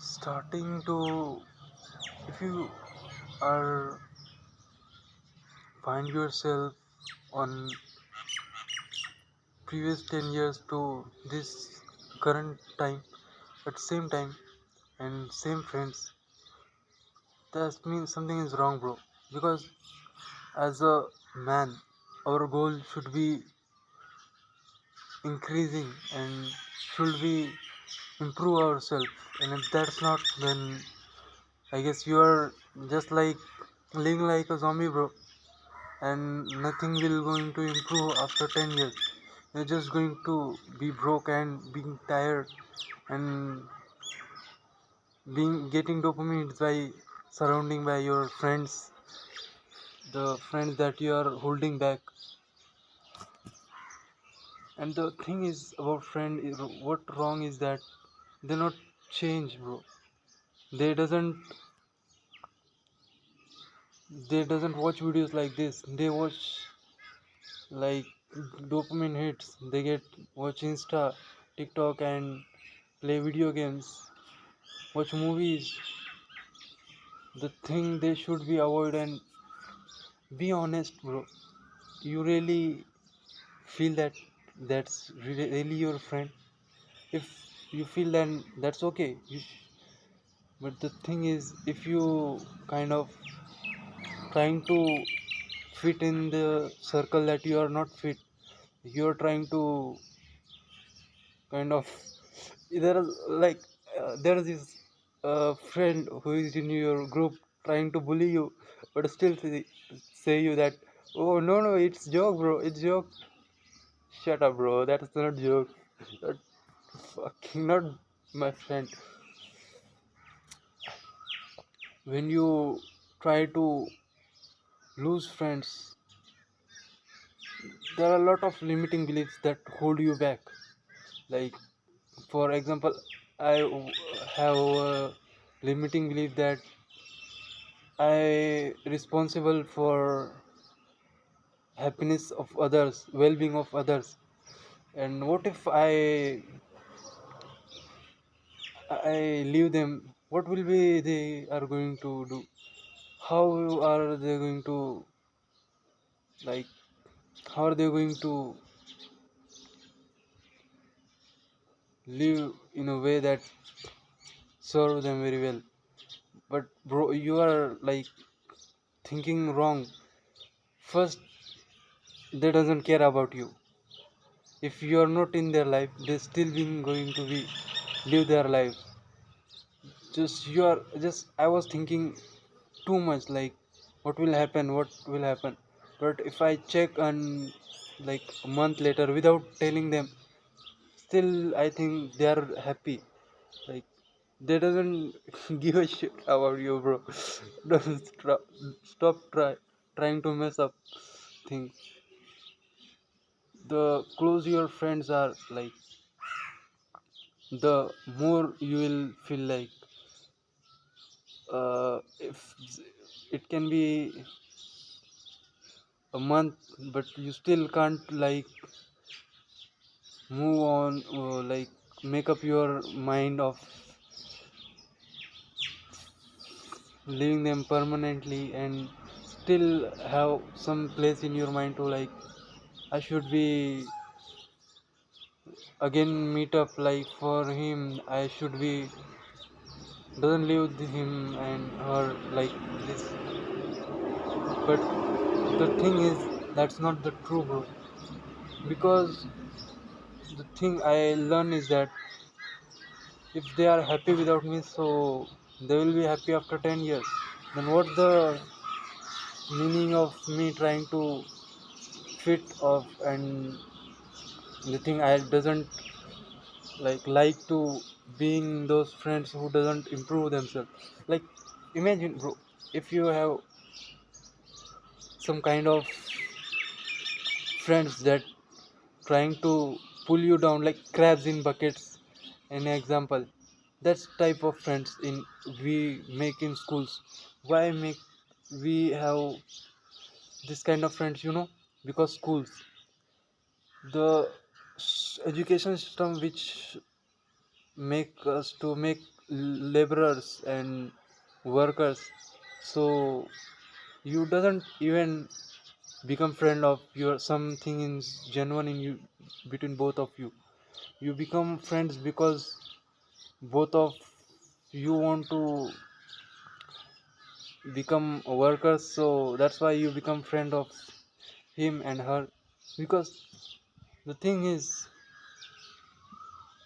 starting to if you are find yourself on previous 10 years to this current time at same time and same friends, that means something is wrong, bro. Because as a man, our goal should be increasing and should be improve ourselves. And if that's not, then I guess you are just like living like a zombie, bro. And nothing will going to improve after 10 years. You're just going to be broke and being tired and being getting dopamine by surrounding by your friends, the friends that you are holding back. And the thing is about friend is what wrong is that they not change, bro. They doesn't they doesn't watch videos like this. They watch like dopamine hits. They get watch Insta, TikTok, and play video games, watch movies. The thing they should be avoid. And be honest, bro. You really feel that that's really your friend? If you feel, then that's okay. But the thing is, if you kind of trying to fit in the circle that you are not fit, you're trying to kind of there is like there is this friend who is in your group trying to bully you, but still say you that, oh no no, it's joke, bro, it's joke. Shut up, bro, that's not joke. That's fucking not my friend. When you try to lose friends, there are a lot of limiting beliefs that hold you back. Like, for example, I have a limiting belief that I responsible for happiness of others, well-being of others. And what if I leave them? What will be they are going to do? How are they going to, like? How are they going to live in a way that serve them very well? But bro, you are like thinking wrong. First, they doesn't care about you. If you are not in their life, they still been going to be live their life. Just you are just I was thinking too much, like what will happen. But if I check on like a month later without telling them, still I think they are happy. Like, they doesn't give a shit about you, bro. Don't trying to mess up things. The close your friends are, like, the more you will feel like if it can be a month, but you still can't like move on, or like make up your mind of leaving them permanently, and still have some place in your mind to like, I should be again meet up, like for him I should be doesn't leave him and her like this. But the thing is, that's not the true, bro. Because the thing I learn is that if they are happy without me, so they will be happy after 10 years. Then what's the meaning of me trying to fit of? And the thing I doesn't like to being those friends who doesn't improve themselves. Like, imagine, bro, if you have some kind of friends that trying to pull you down like crabs in buckets. An example, that's type of friends in we make in schools. Why make we have this kind of friends, because schools, the education system which make us to make laborers and workers. So you doesn't even become friend of your something in genuine in you between both of you. You become friends because both of you want to become workers, so that's why you become friend of him and her. Because the thing is,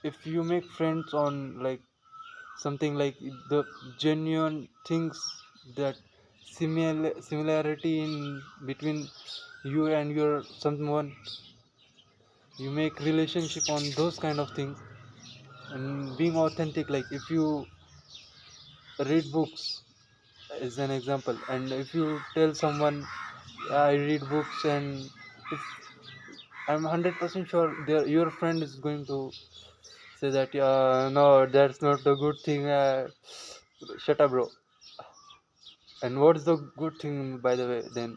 if you make friends on like something like the genuine things, that similarity in between you and your someone, you make relationship on those kind of things. And being authentic, like if you read books as an example, and if you tell someone, "Yeah, I read books," and if I'm 100% sure your friend is going to say that, "Yeah, no, that's not a good thing, shut up, bro." And what's the good thing, by the way, then?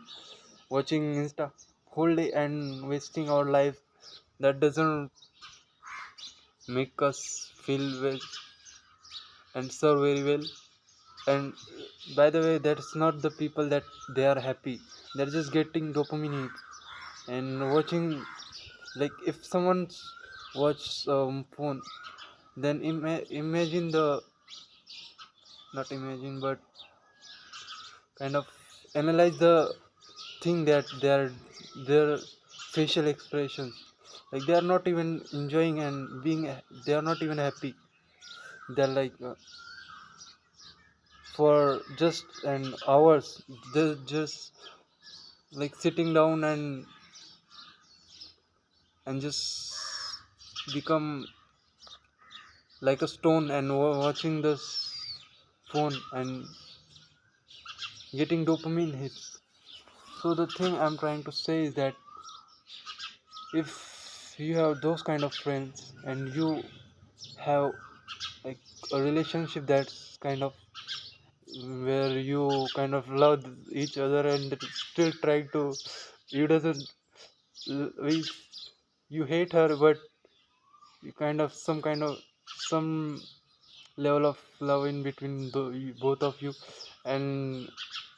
Watching Insta whole day and wasting our life, that doesn't make us feel well and serve very well. And by the way, that's not the people that they are happy, they're just getting dopamine hit. And watching, like if someone watch phone, then imagine the, not imagine, but kind of analyze the thing that their facial expressions, like they are not even enjoying and being, they are not even happy. They're like for just an hours, they're just like sitting down and just become like a stone and watching this phone and getting dopamine hits. So the thing I'm trying to say is that if you have those kind of friends and you have like a relationship that's kind of where you kind of love each other and still try to, you doesn't we, you hate her, but you kind of some level of love in between both of you, and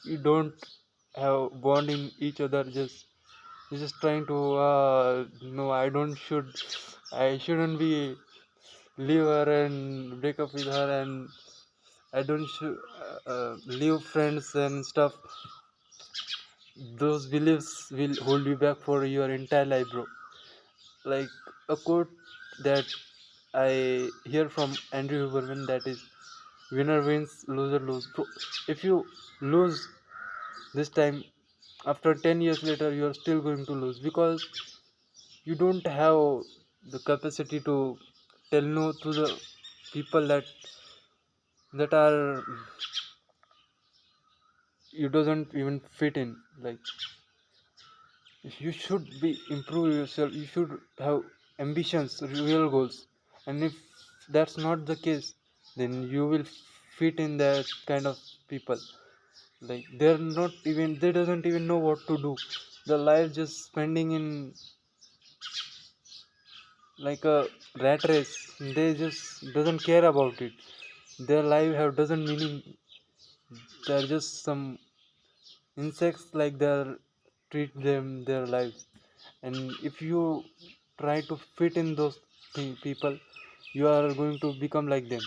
you don't have bond in each other, just you're just trying to, no, I shouldn't be leave her and break up with her, and I don't leave friends and stuff. Those beliefs will hold you back for your entire life, bro. Like a quote that I hear from Andrew Huberman, that is, winner wins, loser lose. Bro, if you lose this time, after 10 years later, you are still going to lose, because you don't have the capacity to tell no to the people that are, you doesn't even fit in. Like you should be improve yourself, you should have ambitions, real goals. And if that's not the case, then you will fit in that kind of people. Like they're not even, they doesn't even know what to do, the life just spending in like a rat race. They just doesn't care about it, their life have doesn't meaning, they're just some insects, like they're treat them their lives. And if you try to fit in those people, you are going to become like them.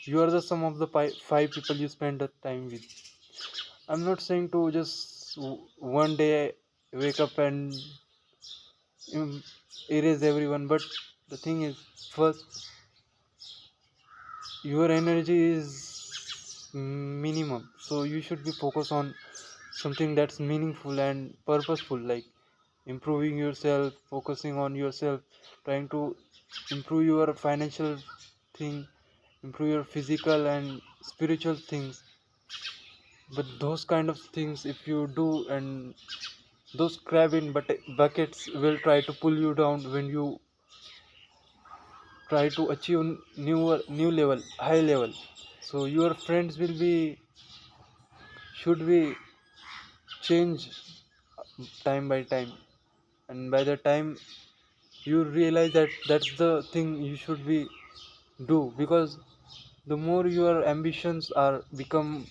You are the sum of the five people you spend the time with. I'm not saying to just one day wake up and um, erase everyone, but the thing is, first, your energy is minimum, so you should be focused on something that's meaningful and purposeful, like improving yourself, focusing on yourself, trying to improve your financial thing, improve your physical and spiritual things. But those kind of things if you do, and those crab in buckets will try to pull you down when you try to achieve new level, high level. So your friends will be, should be change time by time, and by the time you realize that that's the thing you should be do. Because the more your ambitions are become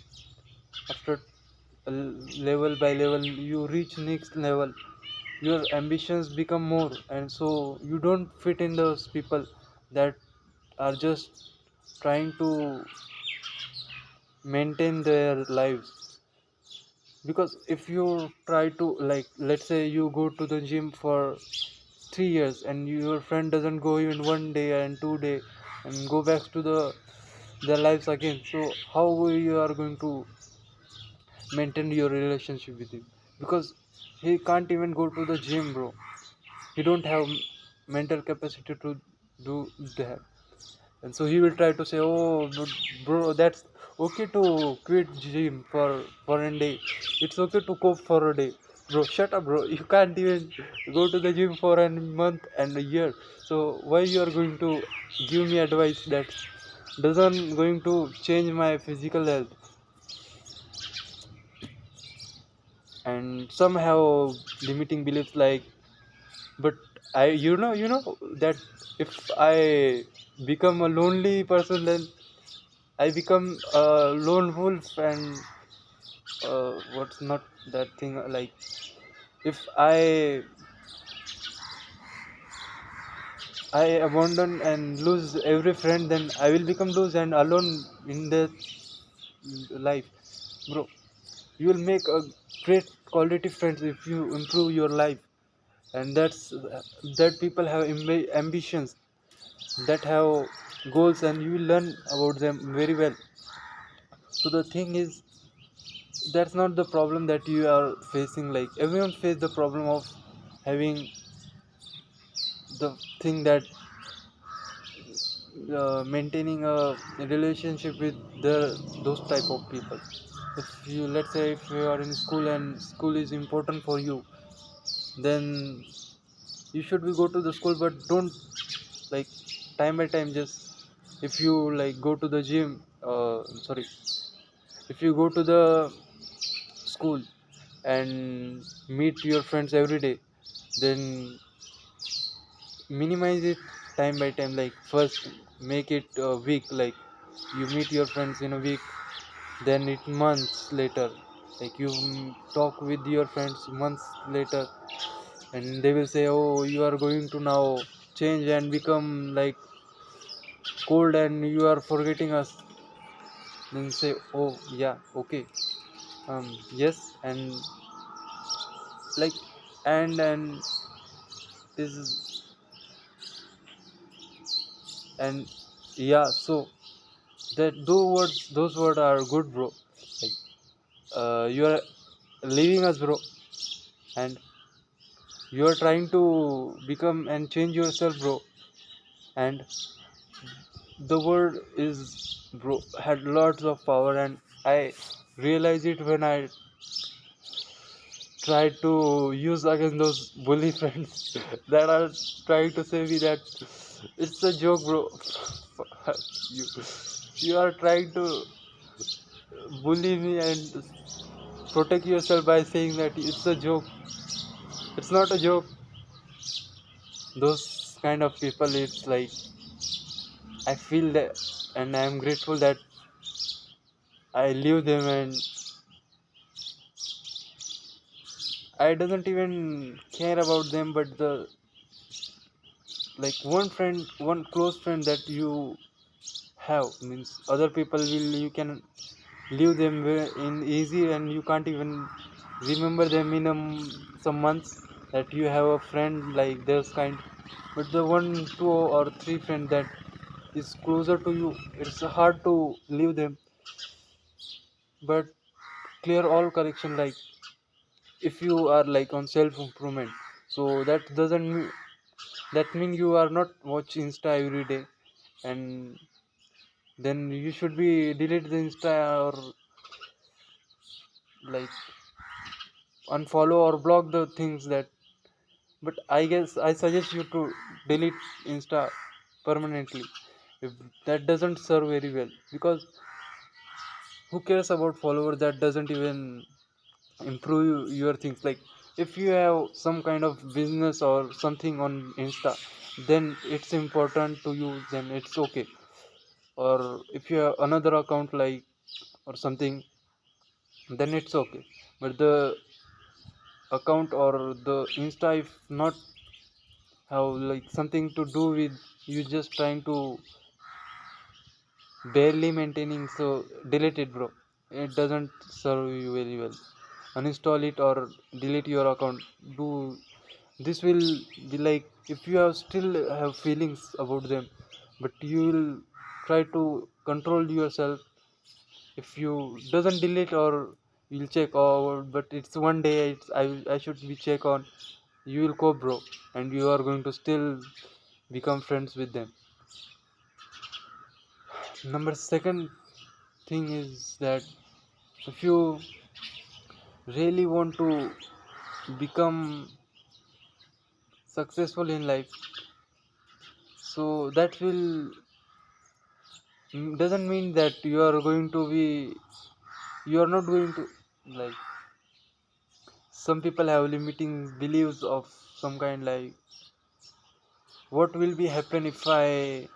after level by level you reach next level, your ambitions become more, and so you don't fit in those people that are just trying to maintain their lives. Because if you try to, like, let's say you go to the gym for 3 years and your friend doesn't go even 1 day and 2 day and go back to their lives again, so how you are going to maintain your relationship with him? Because he can't even go to the gym, bro. He don't have mental capacity to do that. And so he will try to say, oh, but bro, that's okay to quit gym for a day. It's okay to cope for a day. Bro, shut up, bro. You can't even go to the gym for a month and a year. So why you are going to give me advice that doesn't going to change my physical health? And somehow limiting beliefs like, but you know that if I become a lonely person, then I become a lone wolf. And what's not that thing, like, if I abandon and lose every friend, then I will become lose and alone in the life, bro. You will make a great quality friends if you improve your life. And that people have ambitions, that have goals, and you will learn about them very well. So the thing is, that's not the problem that you are facing. Like, everyone face the problem of having the thing that maintaining a relationship with those type of people. If you, let's say, if you are in school and school is important for you, then you should be go to the school, but don't, like, time by time, just, if you like go to the gym, sorry, if you go to the school and meet your friends every day, then minimize it time by time. Like, first make it a week, like you meet your friends in a week, then it months later, like you talk with your friends months later, and they will say, oh, you are going to now change and become like cold and you are forgetting us. Then say, oh yeah, okay, yes, and like, and this is, and yeah, so that those words are good, bro. Like, you are leaving us, bro, and you are trying to become and change yourself, bro. And the word is, bro, had lots of power, and I realize it when I try to use against those bully friends that are trying to say me that it's a joke, bro. you you are trying to bully me and protect yourself by saying that it's a joke. It's not a joke. Those kind of people, it's like, I feel that, and I'm grateful that I leave them, and I doesn't even care about them. But the, like, one friend, one close friend that you have, means other people will, you can leave them in easy, and you can't even remember them in some months that you have a friend like this kind. But the one, two, or three friend that is closer to you, it's hard to leave them. But clear all correction, like, if you are like on self improvement, so that doesn't that mean you are not watch Insta every day, and then you should be delete the Insta, or like unfollow or block the things that. But I guess I suggest you to delete Insta permanently if that doesn't serve very well. Because who cares about followers that doesn't even improve your things? Like, if you have some kind of business or something on Insta, then it's important to you, then it's okay. or if you have another account like or something, then it's okay. But the account or the Insta, if not have like something to do with you just trying to barely maintaining, so delete it, bro. It doesn't serve you very well. Uninstall it or delete your account. Do this will be like, if you have still have feelings about them, but you will try to control yourself. If you doesn't delete or you'll check, oh but it's one day, I should be check on, you will cope, bro, and you are going to still become friends with them. Number second thing is that if you really want to become successful in life, so that will doesn't mean that you are going to be, you are not going to, like, some people have limiting beliefs of some kind, like what will be happen if I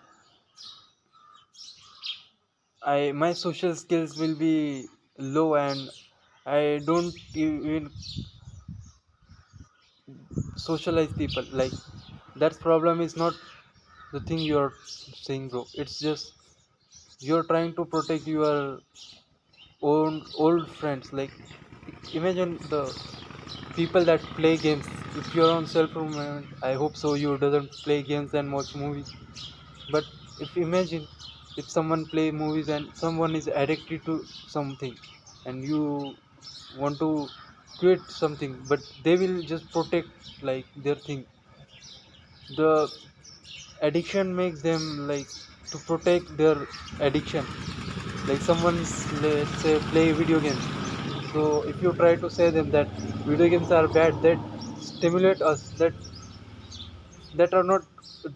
my social skills will be low and I don't even socialize people. Like, that problem is not the thing you're saying, bro. It's just you're trying to protect your own old friends. Like, imagine the people that play games. If you're on self improvement, I hope so you doesn't play games and watch movies. But if imagine if someone play movies and someone is addicted to something, and you want to quit something, but they will just protect like their thing. The addiction makes them like to protect their addiction. Like, someone's, let's say, play video games. So if you try to say them that video games are bad, that stimulate us, that are not,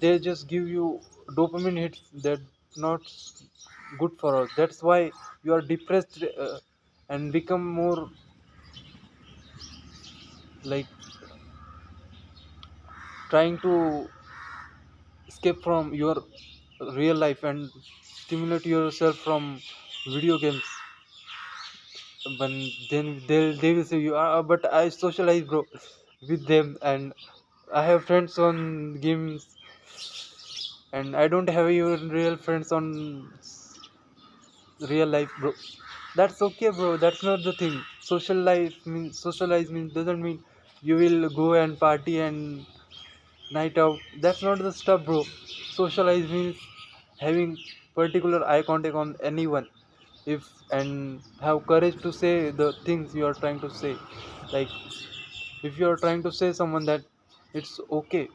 they just give you dopamine hits that not good for us. That's why you are depressed, and become more like trying to escape from your real life and stimulate yourself from video games. But then they will say you are, but I socialize, bro, with them, and I have friends on games, and I don't have even real friends on real life, bro. That's okay, bro. That's not the thing. Social life means, socialize means, doesn't mean you will go and party and night out. That's not the stuff, bro. Socialize means having particular eye contact on anyone, if and have courage to say the things you are trying to say. Like, if you are trying to say someone that it's okay,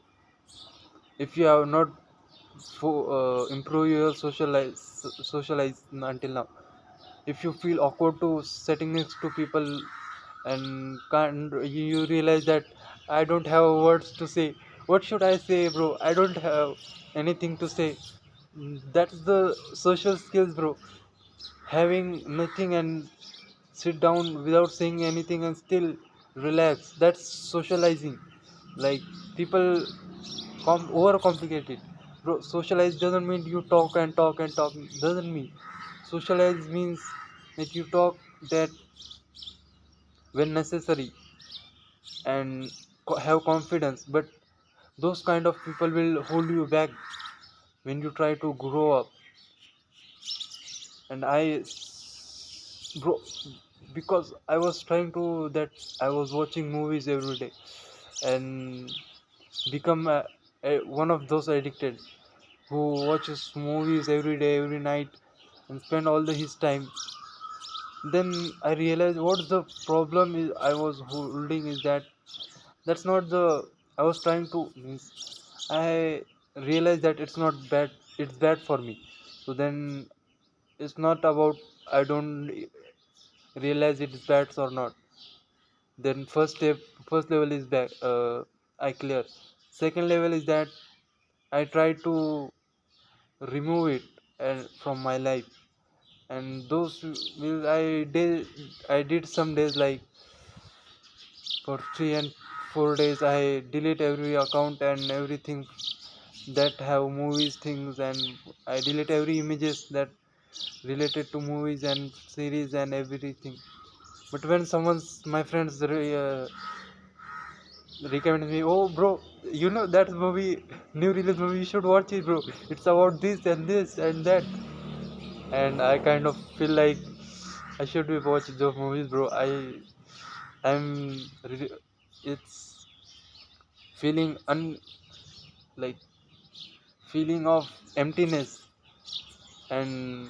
if you have not improve your socialize until now, if you feel awkward to sitting next to people and can't, you realize that I don't have words to say, what should I say, bro? I don't have anything to say. That's the social skills, bro. Having nothing and sit down without saying anything and still relax, that's socializing. Like, people overcomplicate it, bro. Socialize doesn't mean you talk and talk and talk, doesn't mean. Socialize means that you talk that when necessary, and have confidence. But those kind of people will hold you back when you try to grow up. And bro, because I was trying to that, I was watching movies every day and become one of those addicted who watches movies every day, every night, and spend all his time. Then I realized what the problem is I was holding is that that's not the, I was trying to means, I realized that it's not bad, it's bad for me. So then it's not about, I don't realize it's bad or not. Then first level is back, I clear. Second level is that I try to remove it and from my life. And those will I did some days, like for 3 and 4 days I delete every account and everything that have movies things, and I delete every images that related to movies and series and everything. But when someone's my friends recommend me, oh bro, you know that movie, new release movie, you should watch it bro, it's about this and that, and I kind of feel like I should be watching those movies bro. I'm really, it's feeling like feeling of emptiness, and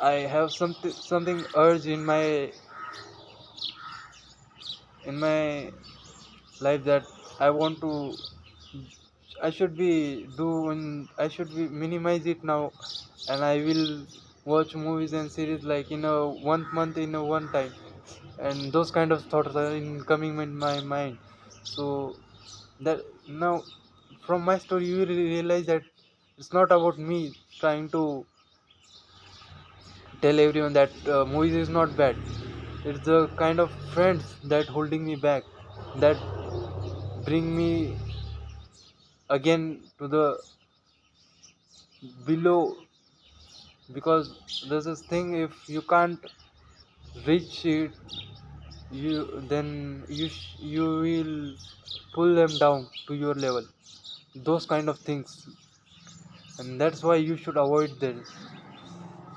I have something urge in my life that I want to, I should be minimize it now, and I will watch movies and series like in a 1 month in a one time, and those kind of thoughts are in coming in my mind. So that now from my story you will realize that it's not about me trying to tell everyone that movies is not bad. It's the kind of friends that holding me back, that bring me again to the below, because there's this thing, if you can't reach it, you will pull them down to your level, those kind of things, and that's why you should avoid this.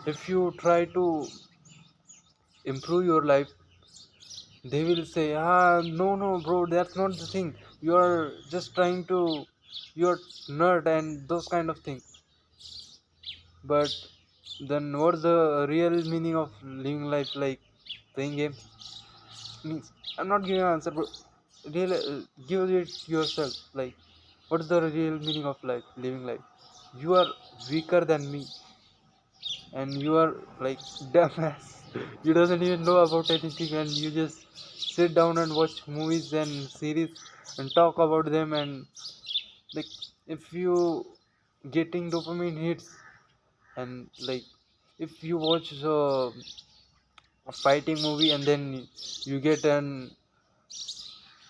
If you try to improve your life, they will say, no no bro, that's not the thing, you're just trying to, you're nerd and those kind of things. But then what's the real meaning of living life, like playing games means? I'm not giving an answer, but real give it yourself, like what's the real meaning of life, living life? You are weaker than me, and you are like dumbass. You doesn't even know about anything, and you just sit down and watch movies and series and talk about them, and like if you getting dopamine hits, and like if you watch a fighting movie and then you get an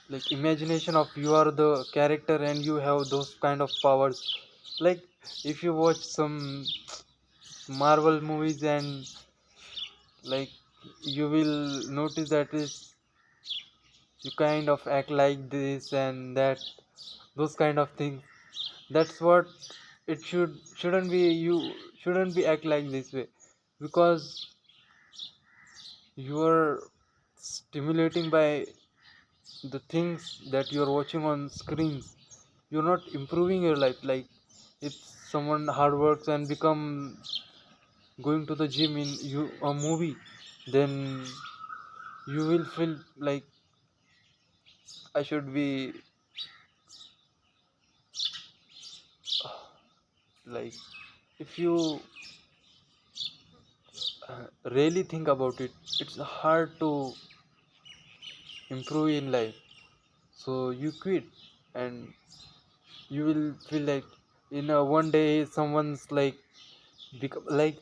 like imagination of you are the character and you have those kind of powers, like if you watch some Marvel movies, and like you will notice that is you kind of act like this and that, those kind of things. That's what it shouldn't be. You shouldn't be act like this way, because you are stimulating by the things that you're watching on screens. You're not improving your life. Like if someone hard works and become going to the gym in you a movie, then you will feel like I should be like, if you really think about it, it's hard to improve in life. So you quit, and you will feel like in a one day someone's like become like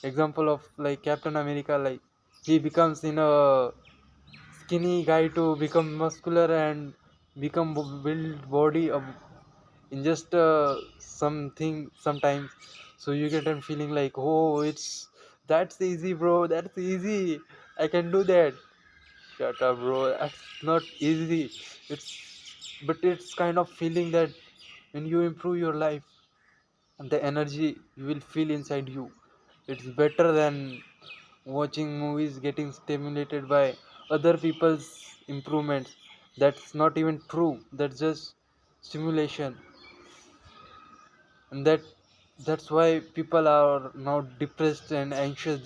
example of like Captain America, like he becomes in a skinny guy to become muscular and become build body of in just something sometimes. So you get a feeling like, oh, it's that's easy bro, that's easy, I can do that. Shut up bro, that's not easy. It's but it's kind of feeling that when you improve your life, the energy you will feel inside you, it's better than watching movies getting stimulated by other people's improvements. That's not even true, that's just stimulation. And that's why people are now depressed and anxious.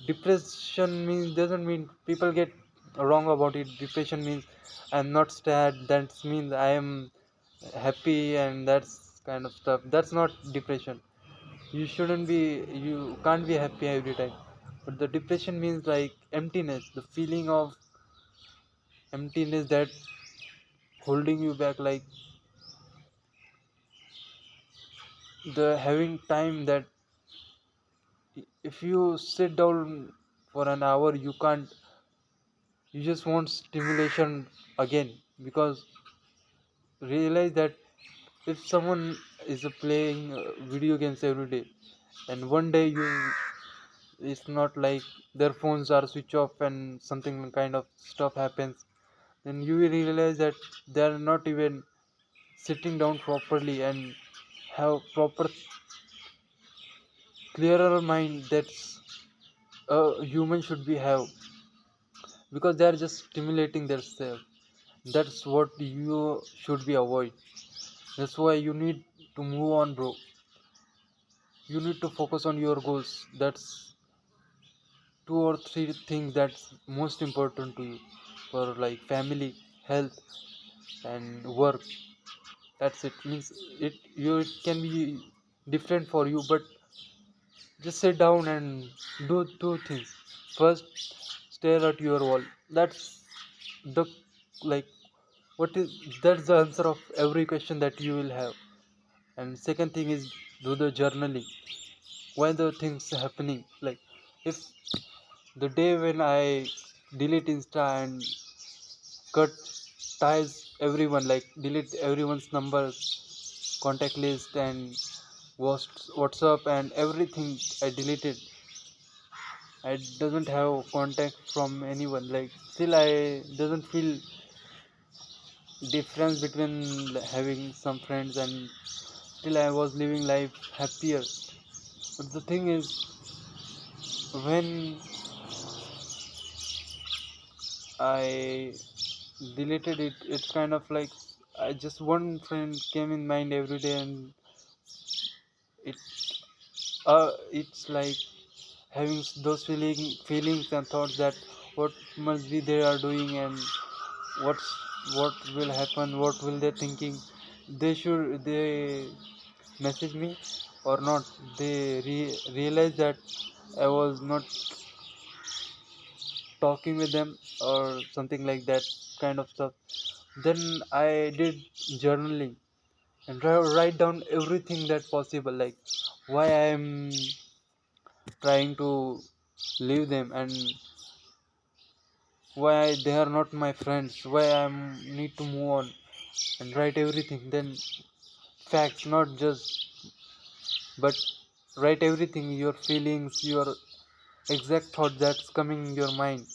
Depression means doesn't mean people get wrong about it. Depression means I'm not sad, that means I am happy, and that's kind of stuff. That's not depression. You shouldn't be, you can't be happy every time. But the depression means like emptiness, the feeling of emptiness that holding you back, like the having time that if you sit down for an hour you can't, you just want stimulation again, because realize that if someone is playing video games every day, and one day you, it's not like their phones are switch off and something kind of stuff happens, then you will realize that they are not even sitting down properly and have proper clearer mind that's a human should be have, because they are just stimulating themselves. That's what you should be avoid. That's why you need to move on, bro. You need to focus on your goals. That's two or three things that's most important to you, for like family, health, and work. That's it. Means it can be different for you, but just sit down and do two things. First, stare at your wall. That's the, like, what is, that's the answer of every question that you will have. And second thing is, do the journaling. Why the things happening, like, if the day when I delete Insta and cut ties everyone, like delete everyone's numbers, contact list, and WhatsApp and everything I deleted. I doesn't have contact from anyone. Like still I doesn't feel difference between having some friends, and still I was living life happier. But the thing is, when I deleted it, it's kind of like I just one friend came in mind every day, and it it's like having those feelings and thoughts that what must be they are doing, and what's what will happen, what will they thinking, they message me or not, they realize that I was not talking with them or something like that kind of stuff. Then I did journaling and write down everything that possible, like why I am trying to leave them, and why they are not my friends, why I need to move on, and write everything. Then facts, not just, but write everything, your feelings, your exact thought that's coming in your mind,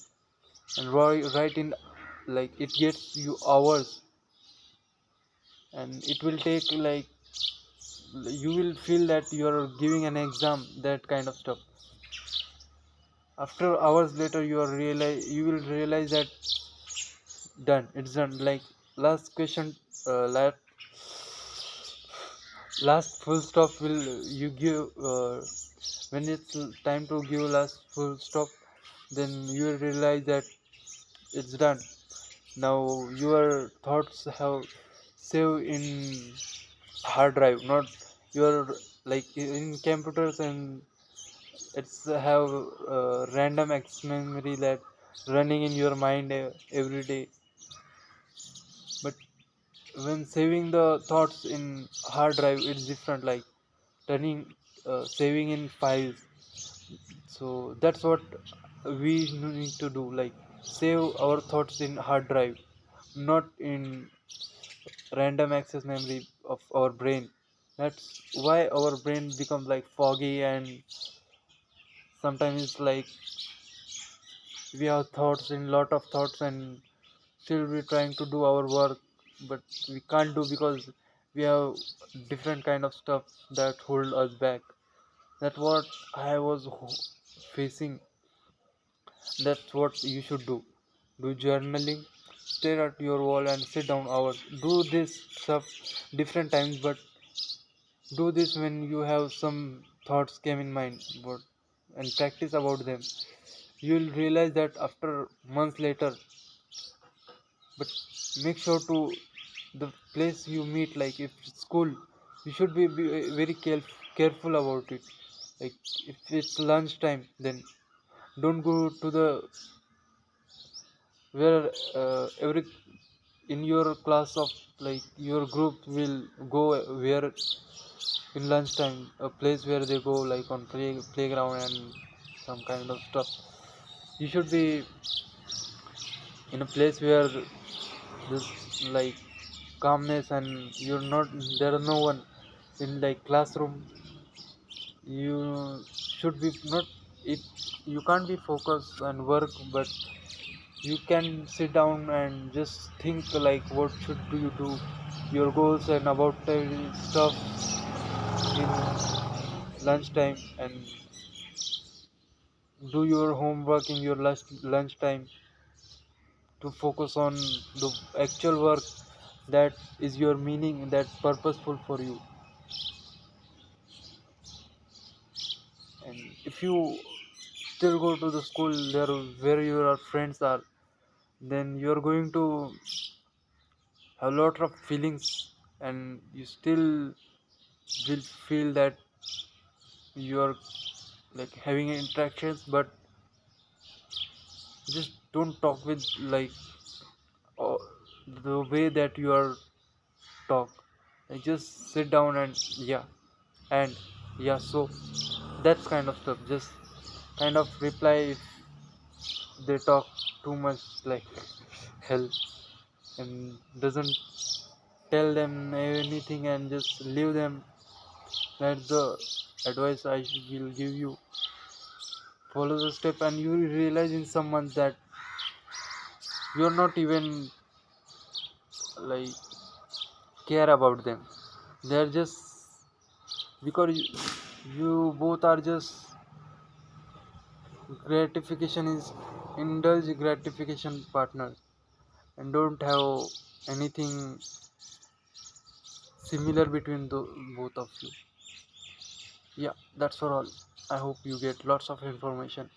and write in, like it gets you hours, and it will take like, you will feel that you're giving an exam, that kind of stuff. After hours later you will realize that done, it's done. Like last question, last full stop will you give, when it's time to give last full stop, then you will realize that it's done. Now your thoughts have saved in hard drive, not your, like in computers, and it's have random access memory that running in your mind every day. But when saving the thoughts in hard drive, it's different, like turning saving in files. So that's what we need to do, like save our thoughts in hard drive, not in random access memory of our brain. That's why our brain becomes like foggy, and sometimes it's like we have thoughts in lot of thoughts, and still we're trying to do our work, but we can't do because we have different kind of stuff that hold us back. That's what I was facing. That's what you should do. Do journaling, stare at your wall and sit down hours. Do this stuff different times, but do this when you have some thoughts came in mind, but and practice about them. You'll realize that after months later. But make sure to the place you meet, like if it's school, you should be very careful about it. Like if it's lunch time, then don't go to the where every in your class of, like your group will go where in lunchtime, a place where they go like on playground and some kind of stuff. You should be in a place where this, like calmness and you're not there are no one in like classroom, you should be not it, you can't be focused and work, but you can sit down and just think like what should do you do, your goals and about stuff in lunchtime, and do your homework in your lunchtime to focus on the actual work that is your meaning, that purposeful for you. And if you still go to the school there where your friends are, then you're going to have a lot of feelings, and you still will feel that you're like having interactions, but just don't talk with like uh, the way that you are talk, like just sit down and yeah, and yeah, so that's kind of stuff, just kind of reply if they talk too much like hell, and doesn't tell them anything and just leave them. That's the advice I will give you. Follow the step and you will realize in some months that you're not even like care about them, they're just because you both are just gratification is indulge gratification partners and don't have anything similar between the both of you. Yeah, that's for all. I hope you get lots of information.